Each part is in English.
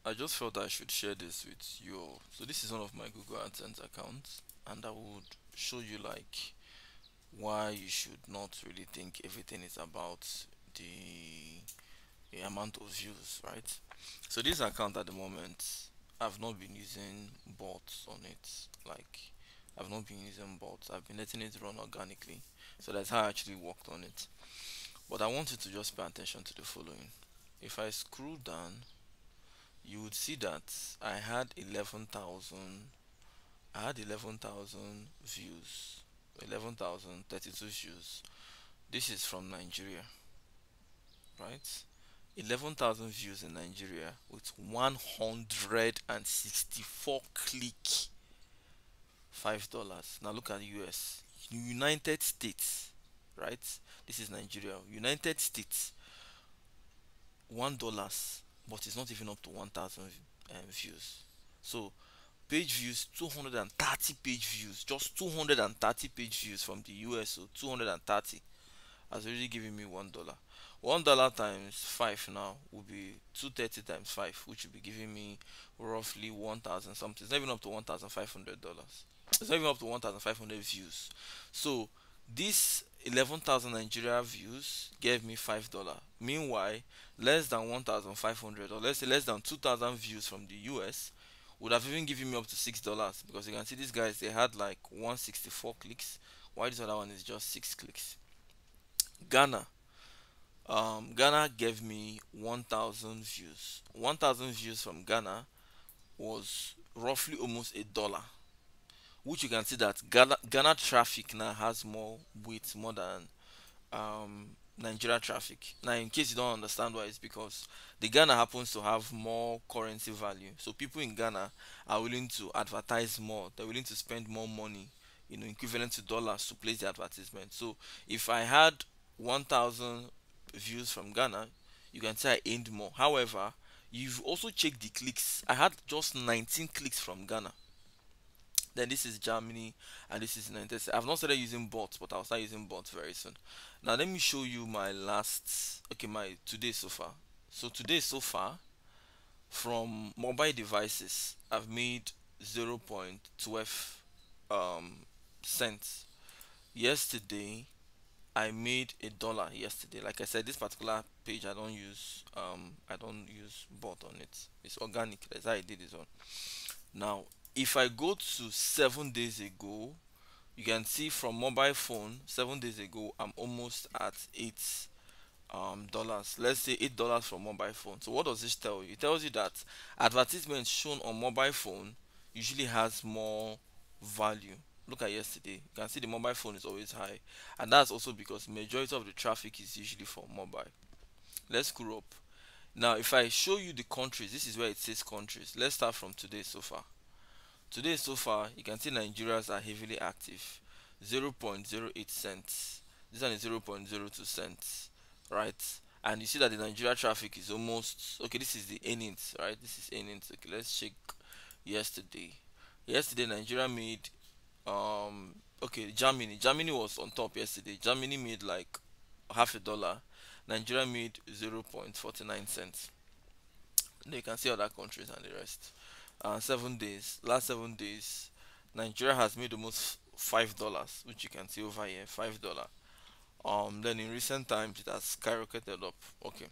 I just felt I should share this with you all. So this is one of my Google AdSense accounts, and I would show you like why you should not really think everything is about the amount of views, right? So this account at the moment, I've not been using bots on it. Like I've not been using bots. I've been letting it run organically. So that's how I actually worked on it. But I want you to just pay attention to the following. If I scroll down, you would see that I had 11,000. I had 11,000 views, 11,032 views. This is from Nigeria, right? 11,000 views in Nigeria with 164 click, $5. Now look at US, United States, right? This is Nigeria, United States, $1, but it's not even up to 1,000 views. So page views, 230 page views, just 230 page views from the US. So 230 has already given me $1. $1 times 5 now will be 230 times 5, which will be giving me roughly 1,000 something. It's not even up to $1,500. It's not even up to 1,500 views. So this 11,000 Nigeria views gave me $5. Meanwhile, less than 1,500, or let's say less than 2,000 views from the US would have even given me up to $6, because you can see these guys, they had like 164 clicks, while this other one is just 6 clicks. Ghana, Ghana gave me 1,000 views. 1,000 views from Ghana was roughly almost $1, which you can see that Ghana traffic now has more weight, more than Nigeria traffic. Now, in case you don't understand why, it's because the Ghana happens to have more currency value. So people in Ghana are willing to advertise more. They're willing to spend more money, equivalent to dollars, to place the advertisement. So if I had 1,000 views from Ghana, you can say I earned more. However, you've also checked the clicks. I had just 19 clicks from Ghana. Then this is Germany, and this is United States. I've not started using bots, but I'll start using bots very soon. Now let me show you my last, okay, my today so far. So today so far, from mobile devices, I've made 0.12 cents. Yesterday, I made $1 yesterday. Like I said, this particular page I don't use bot on it. It's organic. That's how I did this one. Now, if I go to 7 days ago, you can see from mobile phone, 7 days ago, I'm almost at $8. Let's say $8 from mobile phone. So what does this tell you? It tells you that advertisements shown on mobile phone usually has more value. Look at yesterday. You can see the mobile phone is always high, and that's also because majority of the traffic is usually for mobile. Let's scroll up. Now, if I show you the countries, this is where it says countries. Let's start from today so far. Today so far, you can see Nigerians are heavily active. 0.08 cents. This one is 0.02 cents, right? And you see that the Nigeria traffic is almost okay. This is the earnings, right? This is earnings. Okay, let's check yesterday. Yesterday, Nigeria made okay, Germany was on top yesterday. Germany made like half a dollar. Nigeria made 0.49 cents. Then you can see other countries and the rest. 7 days, last 7 days, Nigeria has made almost $5, which you can see over here, $5. Then in recent times it has skyrocketed up. Okay,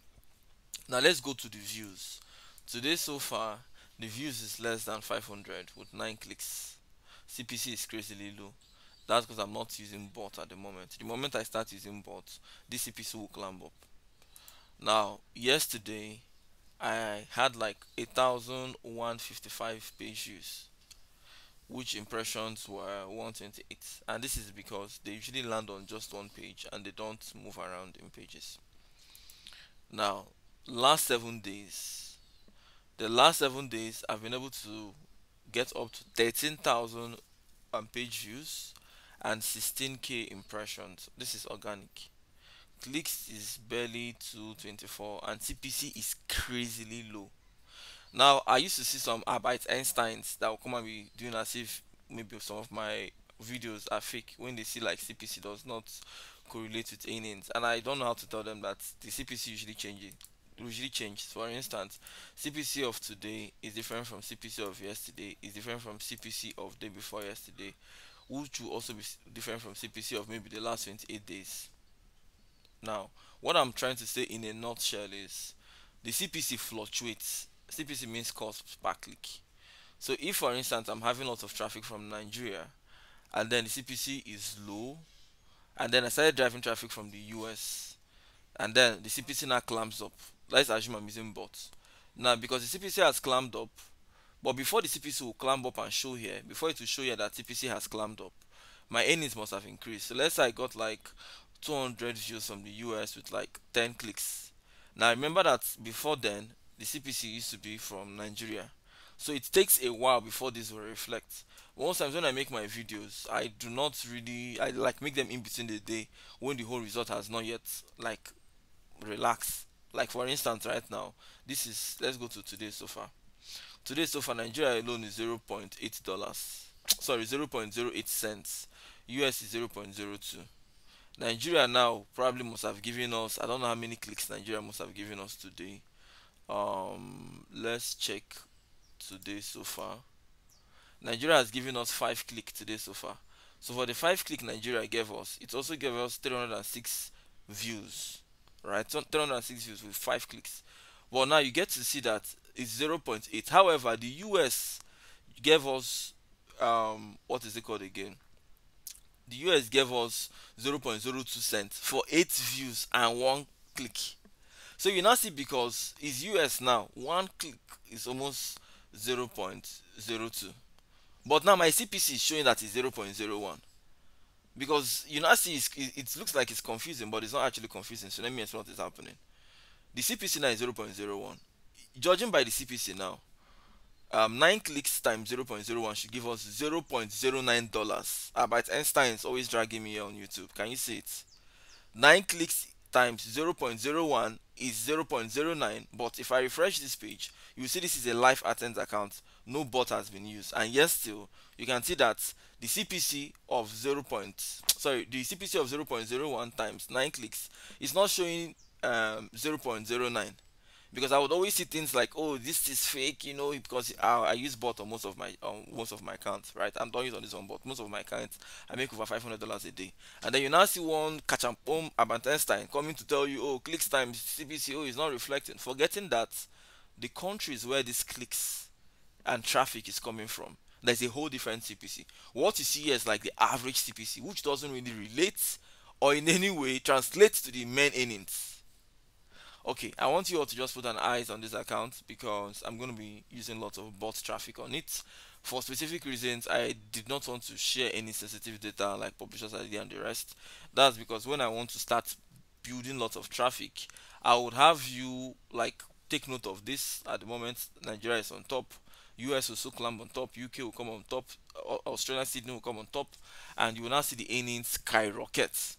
now let's go to the views. Today so far, the views is less than 500 with 9 clicks. CPC is crazily low. That's because I'm not using bot at the moment. The moment I start using bots, this CPC will climb up. Now, yesterday I had like 8,155 page views, which impressions were 128. And this is because they usually land on just one page and they don't move around in pages. Now, last 7 days, the last 7 days, I've been able to get up to 13,000 page views and 16K impressions. This is organic. Clicks is barely 224, and CPC is crazily low. Now, I used to see some Arbeit Einsteins that will come and be doing as if maybe some of my videos are fake when they see like CPC does not correlate with earnings, and I don't know how to tell them that the CPC usually changes. usually change. For instance, CPC of today is different from CPC of yesterday, is different from CPC of day before yesterday, which will also be different from CPC of maybe the last 28 days. Now, what I'm trying to say in a nutshell is the CPC fluctuates. CPC means cost per click. So if for instance I'm having lots of traffic from Nigeria and then the CPC is low, and then I started driving traffic from the US, and then the CPC now climbs up. Let's assume I'm using bots. Now because the CPC has climbed up, but before the CPC will climb up and show here, before it will show here that CPC has climbed up, my earnings must have increased. So let's say I got like 200 views from the US with like 10 clicks. Now remember that before then the CPC used to be from Nigeria, so it takes a while before this will reflect. Most times when I make my videos, I do not really, I like make them in between the day when the whole result has not yet like relaxed. Like for instance right now, this is, let's go to today so far. Today so far Nigeria alone is $0.8, sorry, 0.08 cents. US is 0.02. Nigeria now probably must have given us, I don't know how many clicks Nigeria must have given us today. Let's check today so far. Nigeria has given us 5 click today so far. So for the 5 click Nigeria gave us, it also gave us 306 views, right? So 306 views with 5 clicks. But now you get to see that it's 0.8. However, the US gave us what is it called again? The US gave us 0.02 cents for 8 views and 1 click. So you now see, because it's US now, 1 click is almost 0.02. But now my CPC is showing that it's 0.01. Because you now see it looks like it's confusing, but it's not actually confusing. So let me explain what is happening. The CPC now is 0.01. Judging by the CPC now, 9 clicks times 0.01 should give us $0.09. But Einstein is always dragging me on YouTube. Can you see it? 9 clicks times 0.01 is 0.09. But if I refresh this page, you will see this is a live Adsense account. No bot has been used, and yes, still you can see that the CPC of the CPC of 0.01 times 9 clicks is not showing 0.09. Because I would always see things like, oh, this is fake, you know, because I use bot on most of my accounts, right? I'm not using on this one, but most of my accounts I make over $500 a day. And then you now see one catch and boom about Einstein coming to tell you, oh, clicks times CPC, oh, is not reflecting, forgetting that the countries where these clicks and traffic is coming from, there's a whole different CPC. What you see here is like the average CPC, which doesn't really relate or in any way translates to the main earnings. Okay, I want you all to just put an eyes on this account because I'm going to be using lots of bot traffic on it. For specific reasons, I did not want to share any sensitive data like publishers ID and the rest. That's because when I want to start building lots of traffic, I would have you like take note of this. At the moment, Nigeria is on top, US will also climb on top, UK will come on top, Australia, Sydney will come on top, and you will now see the earnings skyrocket.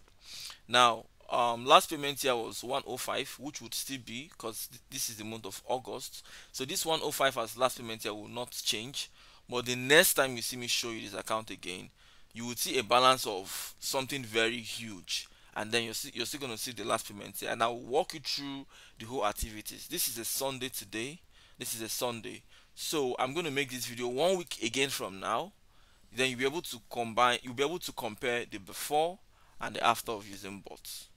Now, last payment here was 105, which would still be, because this is the month of August. So this 105 as last payment here will not change. But the next time you see me show you this account again, you would see a balance of something very huge. And then you're still going to see the last payment here. And I will walk you through the whole activities. This is a Sunday today. This is a Sunday. So I'm going to make this video 1 week again from now. Then you'll be able to compare the before and the after of using bots.